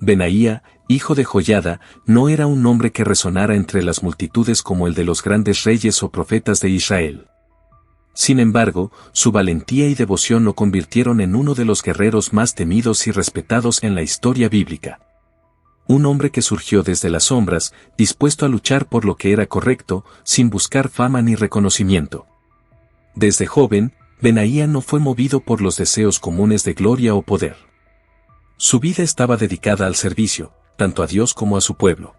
Benaía, hijo de Joiada, no era un nombre que resonara entre las multitudes como el de los grandes reyes o profetas de Israel. Sin embargo, su valentía y devoción lo convirtieron en uno de los guerreros más temidos y respetados en la historia bíblica. Un hombre que surgió desde las sombras, dispuesto a luchar por lo que era correcto, sin buscar fama ni reconocimiento. Desde joven, Benaía no fue movido por los deseos comunes de gloria o poder. Su vida estaba dedicada al servicio, tanto a Dios como a su pueblo.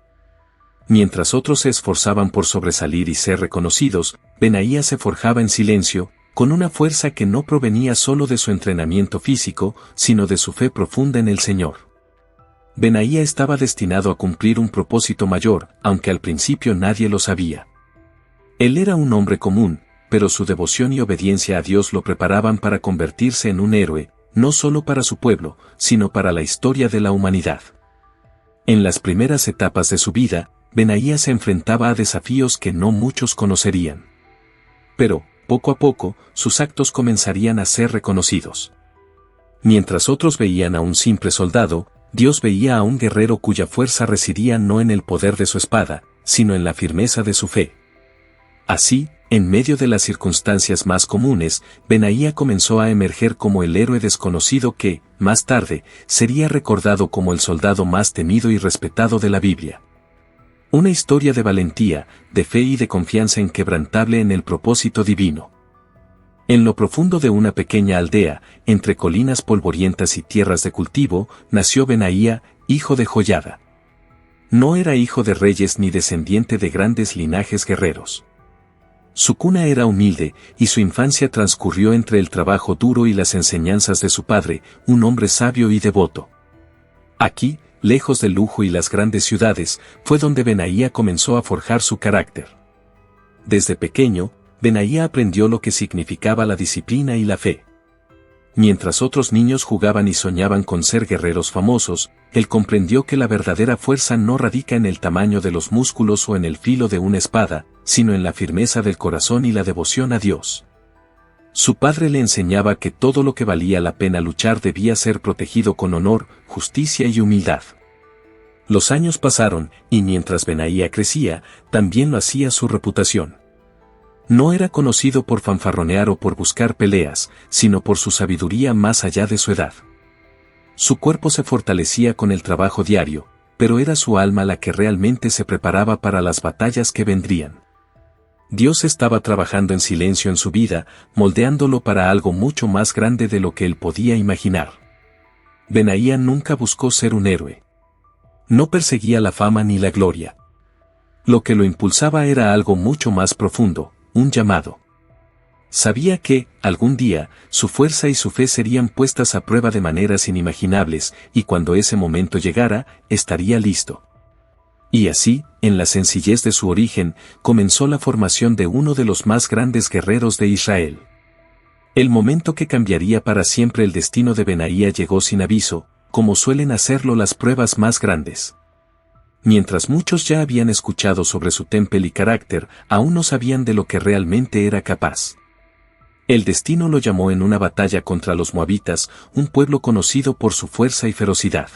Mientras otros se esforzaban por sobresalir y ser reconocidos, Benaía se forjaba en silencio, con una fuerza que no provenía solo de su entrenamiento físico, sino de su fe profunda en el Señor. Benaía estaba destinado a cumplir un propósito mayor, aunque al principio nadie lo sabía. Él era un hombre común, pero su devoción y obediencia a Dios lo preparaban para convertirse en un héroe, no solo para su pueblo, sino para la historia de la humanidad. En las primeras etapas de su vida, Benaía se enfrentaba a desafíos que no muchos conocerían. Pero, poco a poco, sus actos comenzarían a ser reconocidos. Mientras otros veían a un simple soldado, Dios veía a un guerrero cuya fuerza residía no en el poder de su espada, sino en la firmeza de su fe. Así, en medio de las circunstancias más comunes, Benaía comenzó a emerger como el héroe desconocido que, más tarde, sería recordado como el soldado más temido y respetado de la Biblia. Una historia de valentía, de fe y de confianza inquebrantable en el propósito divino. En lo profundo de una pequeña aldea, entre colinas polvorientas y tierras de cultivo, nació Benaía, hijo de Joiada. No era hijo de reyes ni descendiente de grandes linajes guerreros. Su cuna era humilde, y su infancia transcurrió entre el trabajo duro y las enseñanzas de su padre, un hombre sabio y devoto. Aquí, lejos del lujo y las grandes ciudades, fue donde Benaía comenzó a forjar su carácter. Desde pequeño, Benaía aprendió lo que significaba la disciplina y la fe. Mientras otros niños jugaban y soñaban con ser guerreros famosos, él comprendió que la verdadera fuerza no radica en el tamaño de los músculos o en el filo de una espada, sino en la firmeza del corazón y la devoción a Dios. Su padre le enseñaba que todo lo que valía la pena luchar debía ser protegido con honor, justicia y humildad. Los años pasaron, y mientras Benaía crecía, también lo hacía su reputación. No era conocido por fanfarronear o por buscar peleas, sino por su sabiduría más allá de su edad. Su cuerpo se fortalecía con el trabajo diario, pero era su alma la que realmente se preparaba para las batallas que vendrían. Dios estaba trabajando en silencio en su vida, moldeándolo para algo mucho más grande de lo que él podía imaginar. Benaía nunca buscó ser un héroe. No perseguía la fama ni la gloria. Lo que lo impulsaba era algo mucho más profundo, un llamado. Sabía que, algún día, su fuerza y su fe serían puestas a prueba de maneras inimaginables, y cuando ese momento llegara, estaría listo. Y así, en la sencillez de su origen, comenzó la formación de uno de los más grandes guerreros de Israel. El momento que cambiaría para siempre el destino de Benaía llegó sin aviso, como suelen hacerlo las pruebas más grandes. Mientras muchos ya habían escuchado sobre su temple y carácter, aún no sabían de lo que realmente era capaz. El destino lo llamó en una batalla contra los moabitas, un pueblo conocido por su fuerza y ferocidad.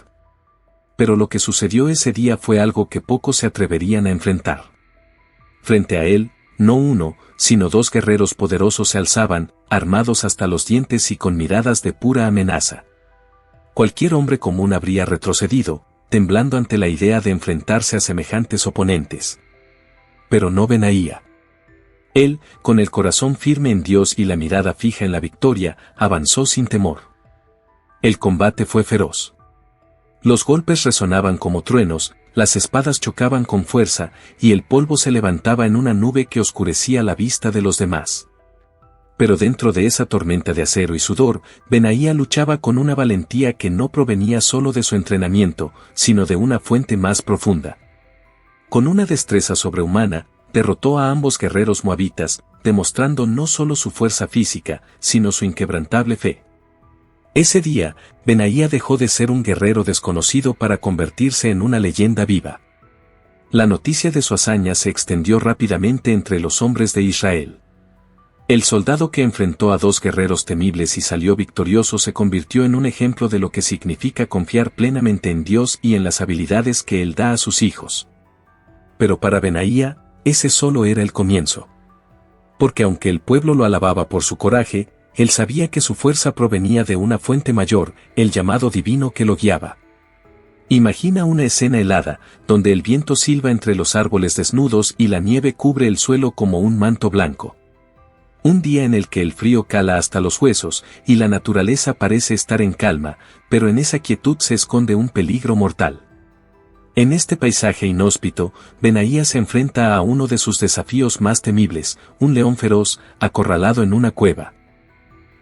Pero lo que sucedió ese día fue algo que pocos se atreverían a enfrentar. Frente a él, no uno, sino dos guerreros poderosos se alzaban, armados hasta los dientes y con miradas de pura amenaza. Cualquier hombre común habría retrocedido, temblando ante la idea de enfrentarse a semejantes oponentes. Pero no Benaía. Él, con el corazón firme en Dios y la mirada fija en la victoria, avanzó sin temor. El combate fue feroz. Los golpes resonaban como truenos, las espadas chocaban con fuerza, y el polvo se levantaba en una nube que oscurecía la vista de los demás. Pero dentro de esa tormenta de acero y sudor, Benaía luchaba con una valentía que no provenía solo de su entrenamiento, sino de una fuente más profunda. Con una destreza sobrehumana, derrotó a ambos guerreros moabitas, demostrando no solo su fuerza física, sino su inquebrantable fe. Ese día, Benaía dejó de ser un guerrero desconocido para convertirse en una leyenda viva. La noticia de su hazaña se extendió rápidamente entre los hombres de Israel. El soldado que enfrentó a dos guerreros temibles y salió victorioso se convirtió en un ejemplo de lo que significa confiar plenamente en Dios y en las habilidades que Él da a sus hijos. Pero para Benaía, ese solo era el comienzo. Porque aunque el pueblo lo alababa por su coraje, él sabía que su fuerza provenía de una fuente mayor, el llamado divino que lo guiaba. Imagina una escena helada, donde el viento silba entre los árboles desnudos y la nieve cubre el suelo como un manto blanco. Un día en el que el frío cala hasta los huesos y la naturaleza parece estar en calma, pero en esa quietud se esconde un peligro mortal. En este paisaje inhóspito, Benaía se enfrenta a uno de sus desafíos más temibles, un león feroz, acorralado en una cueva.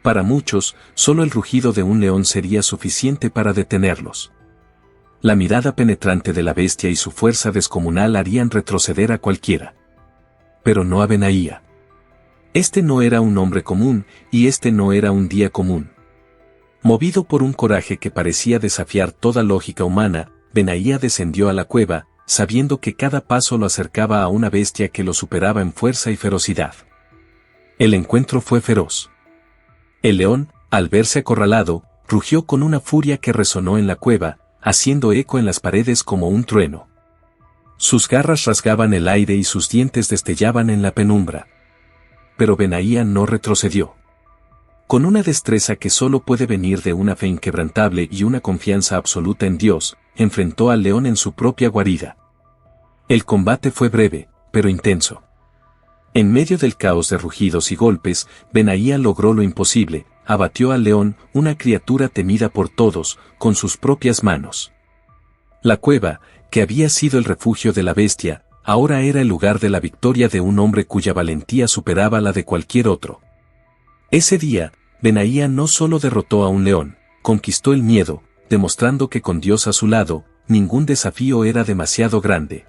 Para muchos, solo el rugido de un león sería suficiente para detenerlos. La mirada penetrante de la bestia y su fuerza descomunal harían retroceder a cualquiera. Pero no a Benaía. Este no era un hombre común, y este no era un día común. Movido por un coraje que parecía desafiar toda lógica humana, Benaía descendió a la cueva, sabiendo que cada paso lo acercaba a una bestia que lo superaba en fuerza y ferocidad. El encuentro fue feroz. El león, al verse acorralado, rugió con una furia que resonó en la cueva, haciendo eco en las paredes como un trueno. Sus garras rasgaban el aire y sus dientes destellaban en la penumbra. Pero Benaía no retrocedió. Con una destreza que solo puede venir de una fe inquebrantable y una confianza absoluta en Dios, enfrentó al león en su propia guarida. El combate fue breve, pero intenso. En medio del caos de rugidos y golpes, Benaía logró lo imposible, abatió al león, una criatura temida por todos, con sus propias manos. La cueva, que había sido el refugio de la bestia, ahora era el lugar de la victoria de un hombre cuya valentía superaba la de cualquier otro. Ese día, Benaía no solo derrotó a un león, conquistó el miedo, demostrando que con Dios a su lado, ningún desafío era demasiado grande.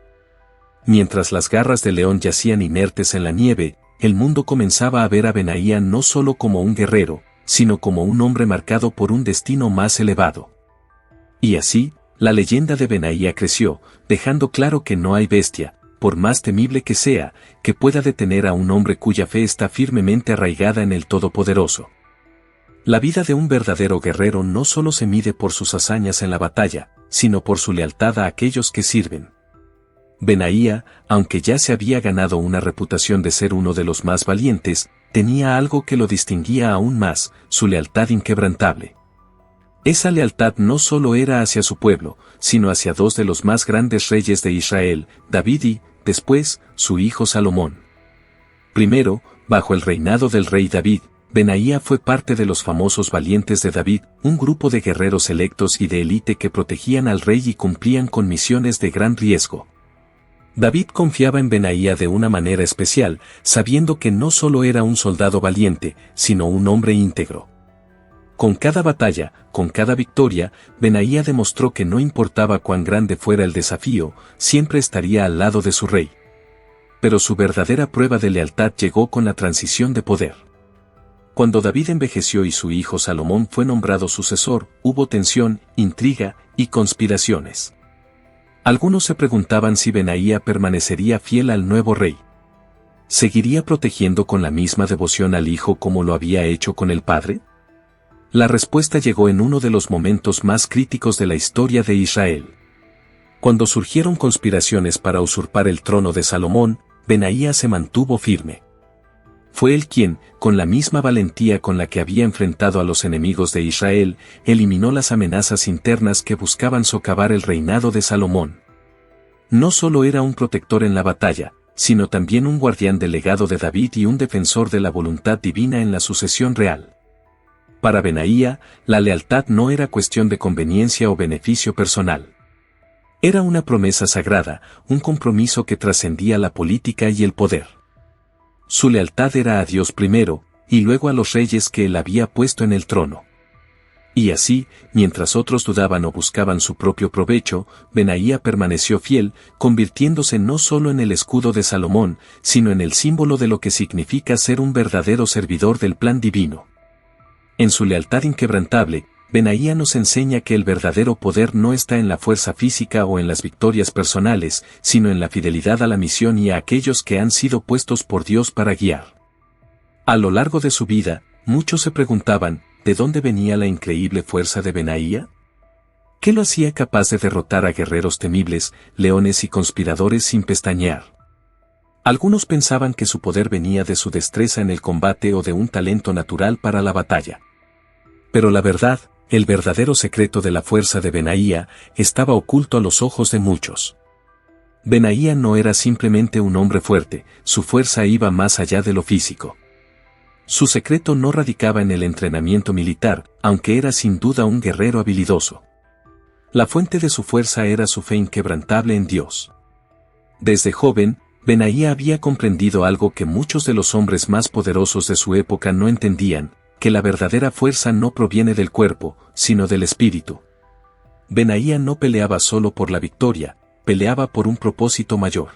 Mientras las garras del león yacían inertes en la nieve, el mundo comenzaba a ver a Benaía no solo como un guerrero, sino como un hombre marcado por un destino más elevado. Y así, la leyenda de Benaía creció, dejando claro que no hay bestia, por más temible que sea, que pueda detener a un hombre cuya fe está firmemente arraigada en el Todopoderoso. La vida de un verdadero guerrero no solo se mide por sus hazañas en la batalla, sino por su lealtad a aquellos que sirven. Benaía, aunque ya se había ganado una reputación de ser uno de los más valientes, tenía algo que lo distinguía aún más, su lealtad inquebrantable. Esa lealtad no solo era hacia su pueblo, sino hacia dos de los más grandes reyes de Israel, David y, después, su hijo Salomón. Primero, bajo el reinado del rey David, Benaía fue parte de los famosos valientes de David, un grupo de guerreros selectos y de élite que protegían al rey y cumplían con misiones de gran riesgo. David confiaba en Benaía de una manera especial, sabiendo que no solo era un soldado valiente, sino un hombre íntegro. Con cada batalla, con cada victoria, Benaía demostró que no importaba cuán grande fuera el desafío, siempre estaría al lado de su rey. Pero su verdadera prueba de lealtad llegó con la transición de poder. Cuando David envejeció y su hijo Salomón fue nombrado sucesor, hubo tensión, intriga y conspiraciones. Algunos se preguntaban si Benaía permanecería fiel al nuevo rey. ¿Seguiría protegiendo con la misma devoción al hijo como lo había hecho con el padre? La respuesta llegó en uno de los momentos más críticos de la historia de Israel. Cuando surgieron conspiraciones para usurpar el trono de Salomón, Benaía se mantuvo firme. Fue él quien, con la misma valentía con la que había enfrentado a los enemigos de Israel, eliminó las amenazas internas que buscaban socavar el reinado de Salomón. No solo era un protector en la batalla, sino también un guardián del legado de David y un defensor de la voluntad divina en la sucesión real. Para Benaía, la lealtad no era cuestión de conveniencia o beneficio personal. Era una promesa sagrada, un compromiso que trascendía la política y el poder. Su lealtad era a Dios primero, y luego a los reyes que él había puesto en el trono. Y así, mientras otros dudaban o buscaban su propio provecho, Benaía permaneció fiel, convirtiéndose no solo en el escudo de Salomón, sino en el símbolo de lo que significa ser un verdadero servidor del plan divino. En su lealtad inquebrantable, Benaía nos enseña que el verdadero poder no está en la fuerza física o en las victorias personales, sino en la fidelidad a la misión y a aquellos que han sido puestos por Dios para guiar. A lo largo de su vida, muchos se preguntaban, ¿de dónde venía la increíble fuerza de Benaía? ¿Qué lo hacía capaz de derrotar a guerreros temibles, leones y conspiradores sin pestañear? Algunos pensaban que su poder venía de su destreza en el combate o de un talento natural para la batalla. Pero la verdad, el verdadero secreto de la fuerza de Benaía, estaba oculto a los ojos de muchos. Benaía no era simplemente un hombre fuerte, su fuerza iba más allá de lo físico. Su secreto no radicaba en el entrenamiento militar, aunque era sin duda un guerrero habilidoso. La fuente de su fuerza era su fe inquebrantable en Dios. Desde joven, Benaía había comprendido algo que muchos de los hombres más poderosos de su época no entendían, que la verdadera fuerza no proviene del cuerpo, sino del espíritu. Benaía no peleaba solo por la victoria, peleaba por un propósito mayor.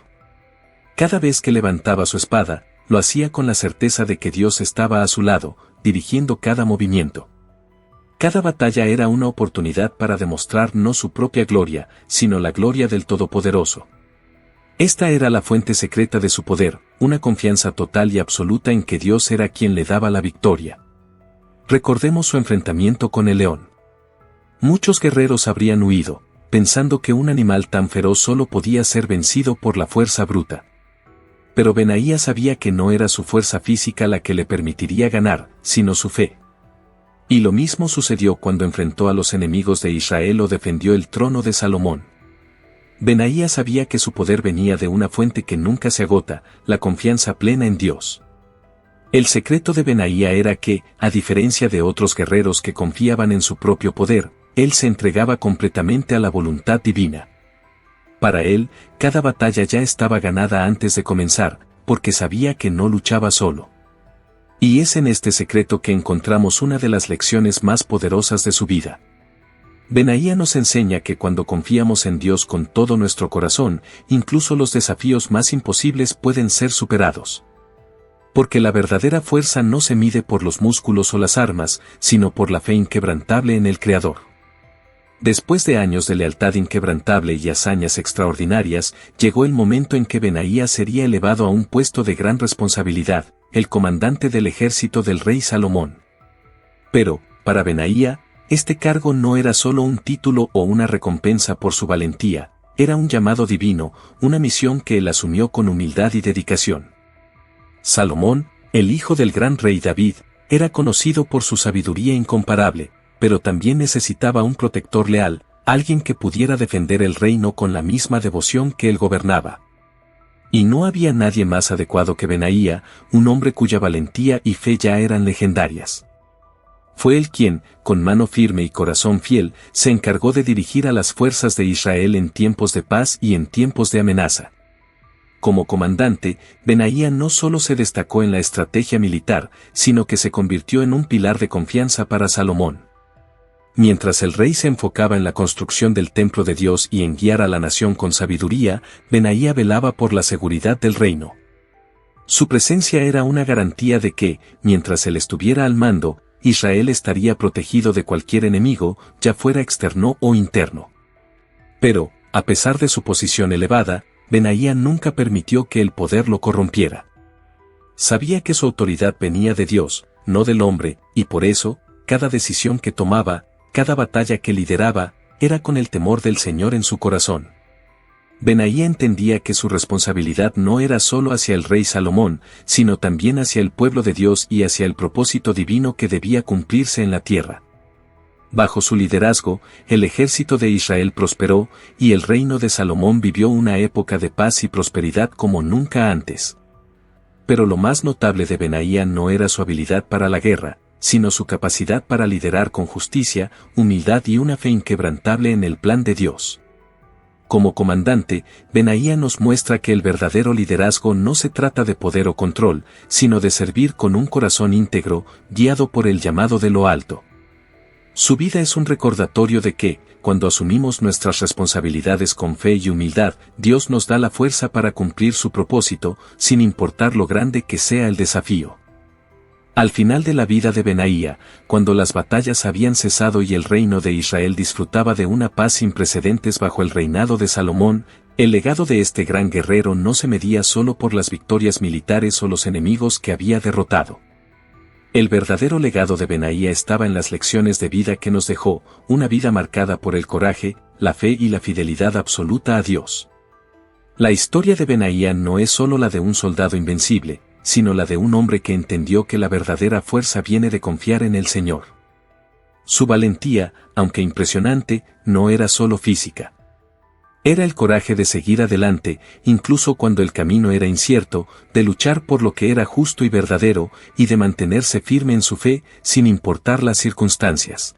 Cada vez que levantaba su espada, lo hacía con la certeza de que Dios estaba a su lado, dirigiendo cada movimiento. Cada batalla era una oportunidad para demostrar no su propia gloria, sino la gloria del Todopoderoso. Esta era la fuente secreta de su poder, una confianza total y absoluta en que Dios era quien le daba la victoria. Recordemos su enfrentamiento con el león. Muchos guerreros habrían huido, pensando que un animal tan feroz solo podía ser vencido por la fuerza bruta. Pero Benaía sabía que no era su fuerza física la que le permitiría ganar, sino su fe. Y lo mismo sucedió cuando enfrentó a los enemigos de Israel o defendió el trono de Salomón. Benaía sabía que su poder venía de una fuente que nunca se agota, la confianza plena en Dios. El secreto de Benaía era que, a diferencia de otros guerreros que confiaban en su propio poder, él se entregaba completamente a la voluntad divina. Para él, cada batalla ya estaba ganada antes de comenzar, porque sabía que no luchaba solo. Y es en este secreto que encontramos una de las lecciones más poderosas de su vida. Benaía nos enseña que cuando confiamos en Dios con todo nuestro corazón, incluso los desafíos más imposibles pueden ser superados. Porque la verdadera fuerza no se mide por los músculos o las armas, sino por la fe inquebrantable en el Creador. Después de años de lealtad inquebrantable y hazañas extraordinarias, llegó el momento en que Benaía sería elevado a un puesto de gran responsabilidad, el comandante del ejército del rey Salomón. Pero, para Benaía, este cargo no era solo un título o una recompensa por su valentía, era un llamado divino, una misión que él asumió con humildad y dedicación. Salomón, el hijo del gran rey David, era conocido por su sabiduría incomparable, pero también necesitaba un protector leal, alguien que pudiera defender el reino con la misma devoción que él gobernaba. Y no había nadie más adecuado que Benaía, un hombre cuya valentía y fe ya eran legendarias. Fue él quien, con mano firme y corazón fiel, se encargó de dirigir a las fuerzas de Israel en tiempos de paz y en tiempos de amenaza. Como comandante, Benaía no solo se destacó en la estrategia militar, sino que se convirtió en un pilar de confianza para Salomón. Mientras el rey se enfocaba en la construcción del templo de Dios y en guiar a la nación con sabiduría, Benaía velaba por la seguridad del reino. Su presencia era una garantía de que, mientras él estuviera al mando, Israel estaría protegido de cualquier enemigo, ya fuera externo o interno. Pero, a pesar de su posición elevada, Benaía nunca permitió que el poder lo corrompiera. Sabía que su autoridad venía de Dios, no del hombre, y por eso, cada decisión que tomaba, cada batalla que lideraba, era con el temor del Señor en su corazón. Benaía entendía que su responsabilidad no era solo hacia el rey Salomón, sino también hacia el pueblo de Dios y hacia el propósito divino que debía cumplirse en la tierra. Bajo su liderazgo, el ejército de Israel prosperó, y el reino de Salomón vivió una época de paz y prosperidad como nunca antes. Pero lo más notable de Benaía no era su habilidad para la guerra, sino su capacidad para liderar con justicia, humildad y una fe inquebrantable en el plan de Dios. Como comandante, Benaía nos muestra que el verdadero liderazgo no se trata de poder o control, sino de servir con un corazón íntegro, guiado por el llamado de lo alto. Su vida es un recordatorio de que, cuando asumimos nuestras responsabilidades con fe y humildad, Dios nos da la fuerza para cumplir su propósito, sin importar lo grande que sea el desafío. Al final de la vida de Benaía, cuando las batallas habían cesado y el reino de Israel disfrutaba de una paz sin precedentes bajo el reinado de Salomón, el legado de este gran guerrero no se medía solo por las victorias militares o los enemigos que había derrotado. El verdadero legado de Benaía estaba en las lecciones de vida que nos dejó, una vida marcada por el coraje, la fe y la fidelidad absoluta a Dios. La historia de Benaía no es solo la de un soldado invencible, sino la de un hombre que entendió que la verdadera fuerza viene de confiar en el Señor. Su valentía, aunque impresionante, no era solo física. Era el coraje de seguir adelante, incluso cuando el camino era incierto, de luchar por lo que era justo y verdadero, y de mantenerse firme en su fe, sin importar las circunstancias.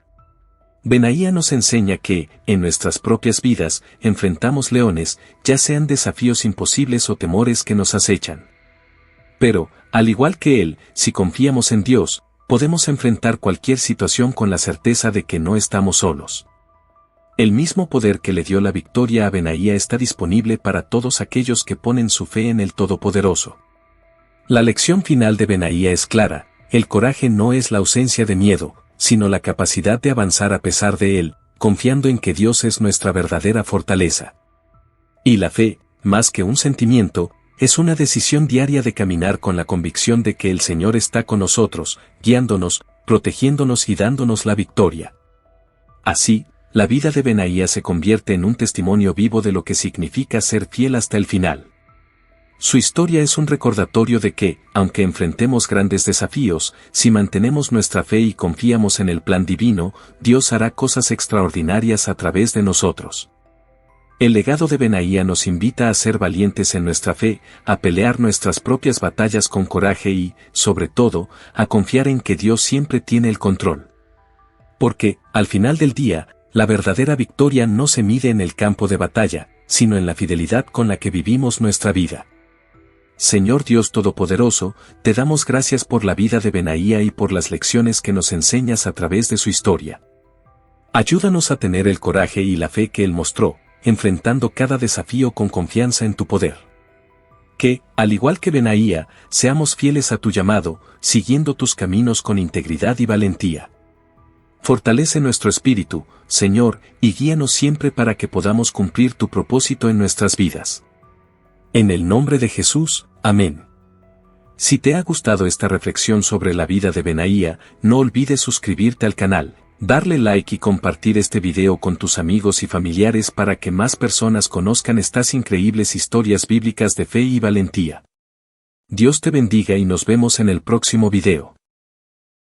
Benaía nos enseña que, en nuestras propias vidas, enfrentamos leones, ya sean desafíos imposibles o temores que nos acechan. Pero, al igual que él, si confiamos en Dios, podemos enfrentar cualquier situación con la certeza de que no estamos solos. El mismo poder que le dio la victoria a Benaía está disponible para todos aquellos que ponen su fe en el Todopoderoso. La lección final de Benaía es clara: el coraje no es la ausencia de miedo, sino la capacidad de avanzar a pesar de él, confiando en que Dios es nuestra verdadera fortaleza. Y la fe, más que un sentimiento, es una decisión diaria de caminar con la convicción de que el Señor está con nosotros, guiándonos, protegiéndonos y dándonos la victoria. Así, la vida de Benaía se convierte en un testimonio vivo de lo que significa ser fiel hasta el final. Su historia es un recordatorio de que, aunque enfrentemos grandes desafíos, si mantenemos nuestra fe y confiamos en el plan divino, Dios hará cosas extraordinarias a través de nosotros. El legado de Benaía nos invita a ser valientes en nuestra fe, a pelear nuestras propias batallas con coraje y, sobre todo, a confiar en que Dios siempre tiene el control. Porque, al final del día, la verdadera victoria no se mide en el campo de batalla, sino en la fidelidad con la que vivimos nuestra vida. Señor Dios Todopoderoso, te damos gracias por la vida de Benaía y por las lecciones que nos enseñas a través de su historia. Ayúdanos a tener el coraje y la fe que él mostró, enfrentando cada desafío con confianza en tu poder. Que, al igual que Benaía, seamos fieles a tu llamado, siguiendo tus caminos con integridad y valentía. Fortalece nuestro espíritu, Señor, y guíanos siempre para que podamos cumplir tu propósito en nuestras vidas. En el nombre de Jesús, amén. Si te ha gustado esta reflexión sobre la vida de Benaía, no olvides suscribirte al canal, darle like y compartir este video con tus amigos y familiares para que más personas conozcan estas increíbles historias bíblicas de fe y valentía. Dios te bendiga y nos vemos en el próximo video.